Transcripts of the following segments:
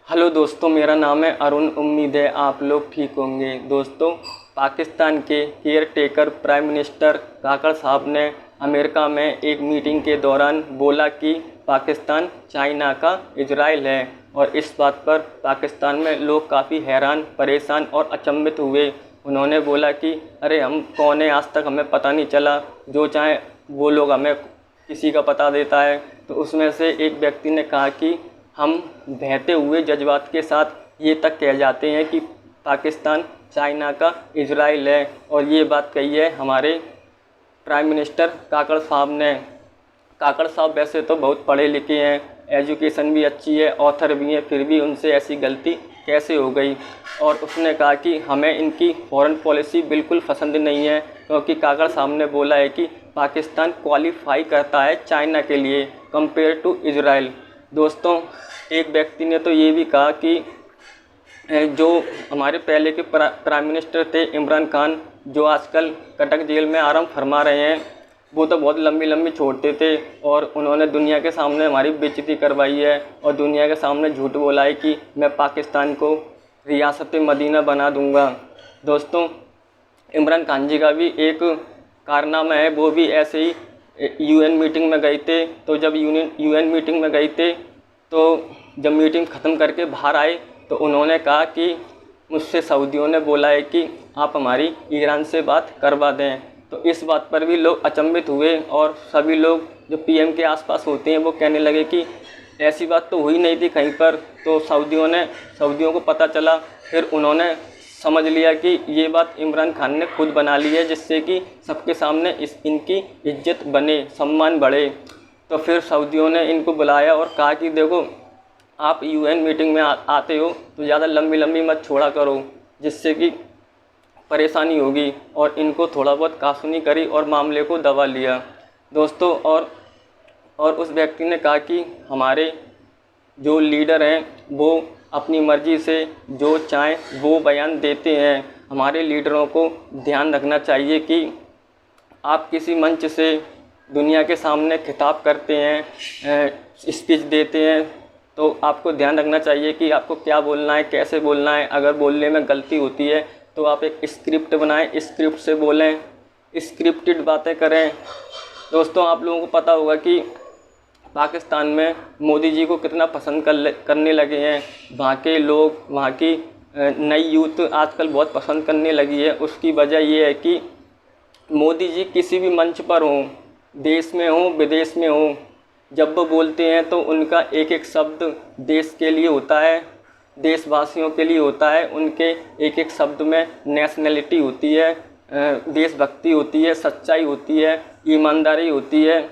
Hello दोस्तों, मेरा नाम है अरुण। उम्मीद है आप लोग ठीक होंगे। दोस्तों, पाकिस्तान के केयर टेकर प्राइम मिनिस्टर काकड़ साहब ने अमेरिका में एक मीटिंग के दौरान बोला कि पाकिस्तान चाइना का इजराइल है, और इस बात पर पाकिस्तान में लोग काफ़ी हैरान, परेशान और अचंभित हुए। उन्होंने बोला कि अरे हम कौन है, आज तक हमें पता नहीं चला, जो चाहे वो लोग हमें किसी का पता देता है। तो उसमें से एक व्यक्ति ने कहा कि हम बहते हुए जज्बात के साथ ये तक कह जाते हैं कि पाकिस्तान चाइना का इजराइल है, और ये बात कही है हमारे प्राइम मिनिस्टर काकड़ साहब ने। काकड़ साहब वैसे तो बहुत पढ़े लिखे हैं, एजुकेशन भी अच्छी है, ऑथर भी हैं, फिर भी उनसे ऐसी गलती कैसे हो गई। और उसने कहा कि हमें इनकी फॉरेन पॉलिसी बिल्कुल पसंद नहीं है, क्योंकि काकड़ साहब ने बोला है कि पाकिस्तान क्वालिफाई करता है चाइना के लिए कंपेयर टू इजराइल। दोस्तों, एक व्यक्ति ने तो ये भी कहा कि जो हमारे पहले के प्राइम मिनिस्टर थे इमरान खान, जो आजकल कटक जेल में आराम फरमा रहे हैं, वो तो बहुत लंबी लंबी छोड़ते थे, और उन्होंने दुनिया के सामने हमारी बेइज्जती करवाई है और दुनिया के सामने झूठ बोला है कि मैं पाकिस्तान को रियासत मदीना बना दूंगा। दोस्तों, इमरान खान जी का भी एक कारनामा है, वो भी ऐसे ही यूएन मीटिंग में गए थे। तो जब यूएन मीटिंग में गए थे, तो जब मीटिंग ख़त्म करके बाहर आए तो उन्होंने कहा कि मुझसे सऊदियों ने बोला है कि आप हमारी ईरान से बात करवा दें। तो इस बात पर भी लोग अचंभित हुए, और सभी लोग जो पीएम के आसपास होते हैं वो कहने लगे कि ऐसी बात तो हुई नहीं थी कहीं पर। तो सऊदियों को पता चला, फिर उन्होंने समझ लिया कि ये बात इमरान खान ने खुद बना ली है, जिससे कि सबके सामने इनकी इज्जत बने, सम्मान बढ़े। तो फिर सऊदियों ने इनको बुलाया और कहा कि देखो, आप यूएन मीटिंग में आते हो तो ज़्यादा लंबी लंबी मत छोड़ा करो, जिससे कि परेशानी होगी। और इनको थोड़ा बहुत कासूनी करी और मामले को दबा लिया। दोस्तों, और उस व्यक्ति ने कहा कि हमारे जो लीडर हैं वो अपनी मर्ज़ी से जो चाहें वो बयान देते हैं। हमारे लीडरों को ध्यान रखना चाहिए कि आप किसी मंच से दुनिया के सामने खिताब करते हैं, स्पीच देते हैं, तो आपको ध्यान रखना चाहिए कि आपको क्या बोलना है, कैसे बोलना है। अगर बोलने में गलती होती है तो आप एक स्क्रिप्ट बनाएं, स्क्रिप्ट से बोलें, स्क्रिप्टेड बातें करें। दोस्तों, आप लोगों को पता होगा कि पाकिस्तान में मोदी जी को कितना पसंद करने लगे हैं वहाँ के लोग। वहाँ की नई यूथ आजकल बहुत पसंद करने लगी है। उसकी वजह ये है कि मोदी जी किसी भी मंच पर हों, देश में हों, विदेश में हों, जब वो बोलते हैं तो उनका एक एक शब्द देश के लिए होता है, देशवासियों के लिए होता है। उनके एक एक शब्द में नेशनलिटी होती है, देशभक्ति होती है, सच्चाई होती है, ईमानदारी होती है।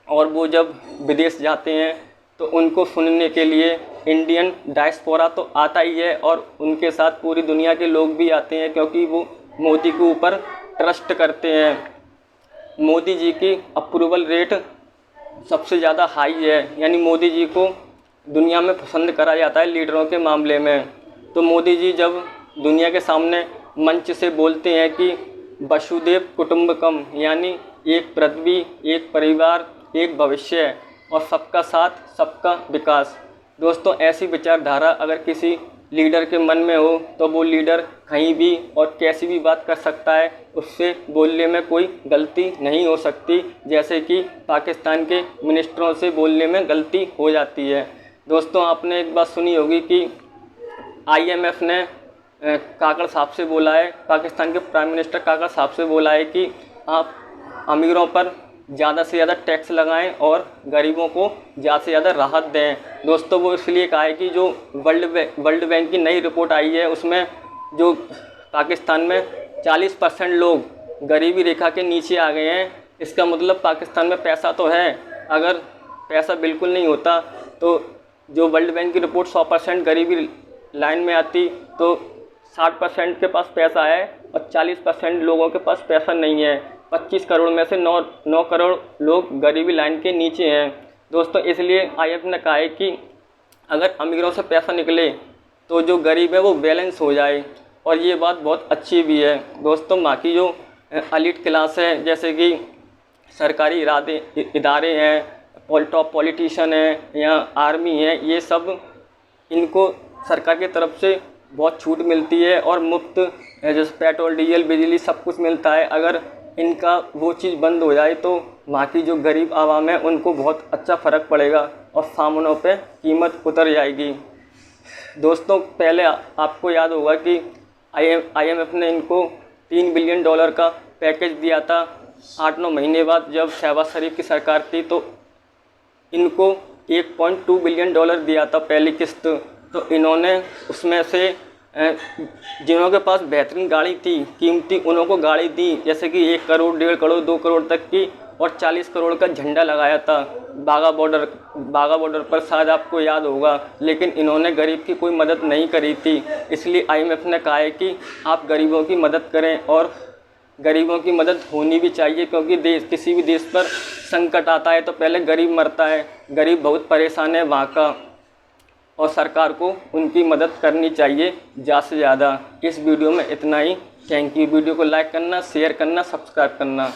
और वो जब विदेश जाते हैं तो उनको सुनने के लिए इंडियन डायस्पोरा तो आता ही है, और उनके साथ पूरी दुनिया के लोग भी आते हैं, क्योंकि वो मोदी के ऊपर ट्रस्ट करते हैं। मोदी जी की अप्रूवल रेट सबसे ज़्यादा हाई है, यानी मोदी जी को दुनिया में पसंद करा जाता है लीडरों के मामले में। तो मोदी जी जब दुनिया के सामने मंच से बोलते हैं कि वसुधैव कुटुंबकम, यानी एक पृथ्वी, एक परिवार, एक भविष्य, और सबका साथ सबका विकास। दोस्तों, ऐसी विचारधारा अगर किसी लीडर के मन में हो तो वो लीडर कहीं भी और कैसी भी बात कर सकता है, उससे बोलने में कोई गलती नहीं हो सकती, जैसे कि पाकिस्तान के मिनिस्टरों से बोलने में गलती हो जाती है। दोस्तों, आपने एक बात सुनी होगी कि IMF ने काकड़ साहब से बोला है, पाकिस्तान के प्राइम मिनिस्टर काकड़ साहब से बोला है कि आप अमीरों पर ज़्यादा से ज़्यादा टैक्स लगाएं और गरीबों को ज़्यादा से ज़्यादा राहत दें। दोस्तों, वो इसलिए कहा है कि जो वर्ल्ड बैंक की नई रिपोर्ट आई है, उसमें जो पाकिस्तान में 40% लोग गरीबी रेखा के नीचे आ गए हैं। इसका मतलब पाकिस्तान में पैसा तो है, अगर पैसा बिल्कुल नहीं होता तो जो वर्ल्ड बैंक की रिपोर्ट 100% गरीबी लाइन में आती, तो 60% के पास पैसा है और 40% लोगों के पास पैसा नहीं है। 25 करोड़ में से 9 करोड़ लोग गरीबी लाइन के नीचे हैं। दोस्तों, इसलिए IMF ने कहा है कि अगर अमीरों से पैसा निकले तो जो गरीब है वो बैलेंस हो जाए, और ये बात बहुत अच्छी भी है। दोस्तों, बाकी जो एलीट क्लास है, जैसे कि सरकारी इदारे हैं, टॉप पॉलिटिशियन हैं या आर्मी है, ये सब इनको सरकार की तरफ से बहुत छूट मिलती है और मुफ्त जैसे पेट्रोल डीजल बिजली सब कुछ मिलता है। अगर इनका वो चीज़ बंद हो जाए तो वहाँ की जो गरीब आवाम है उनको बहुत अच्छा फ़र्क पड़ेगा और सामानों पे कीमत उतर जाएगी। दोस्तों, पहले आपको याद होगा कि IMF ने इनको $3 बिलियन का पैकेज दिया था। 8-9 महीने बाद जब शहबाज शरीफ की सरकार थी तो इनको $1.2 बिलियन दिया था पहली किस्त। तो इन्होंने उसमें से जिनों के पास बेहतरीन गाड़ी थी, कीमती, उन्हों को गाड़ी दी, जैसे कि 1 करोड़, 1.5 करोड़, 2 करोड़ तक की, और 40 करोड़ का झंडा लगाया था बाघा बॉर्डर पर, शायद आपको याद होगा। लेकिन इन्होंने गरीब की कोई मदद नहीं करी थी। इसलिए IMF ने कहा है कि आप गरीबों की मदद करें, और गरीबों की मदद होनी भी चाहिए, क्योंकि किसी भी देश पर संकट आता है तो पहले गरीब मरता है। गरीब बहुत परेशान है वहाँ का, और सरकार को उनकी मदद करनी चाहिए ज़्यादा से ज़्यादा। इस वीडियो में इतना ही। Thank you. वीडियो को लाइक करना, शेयर करना, सब्सक्राइब करना।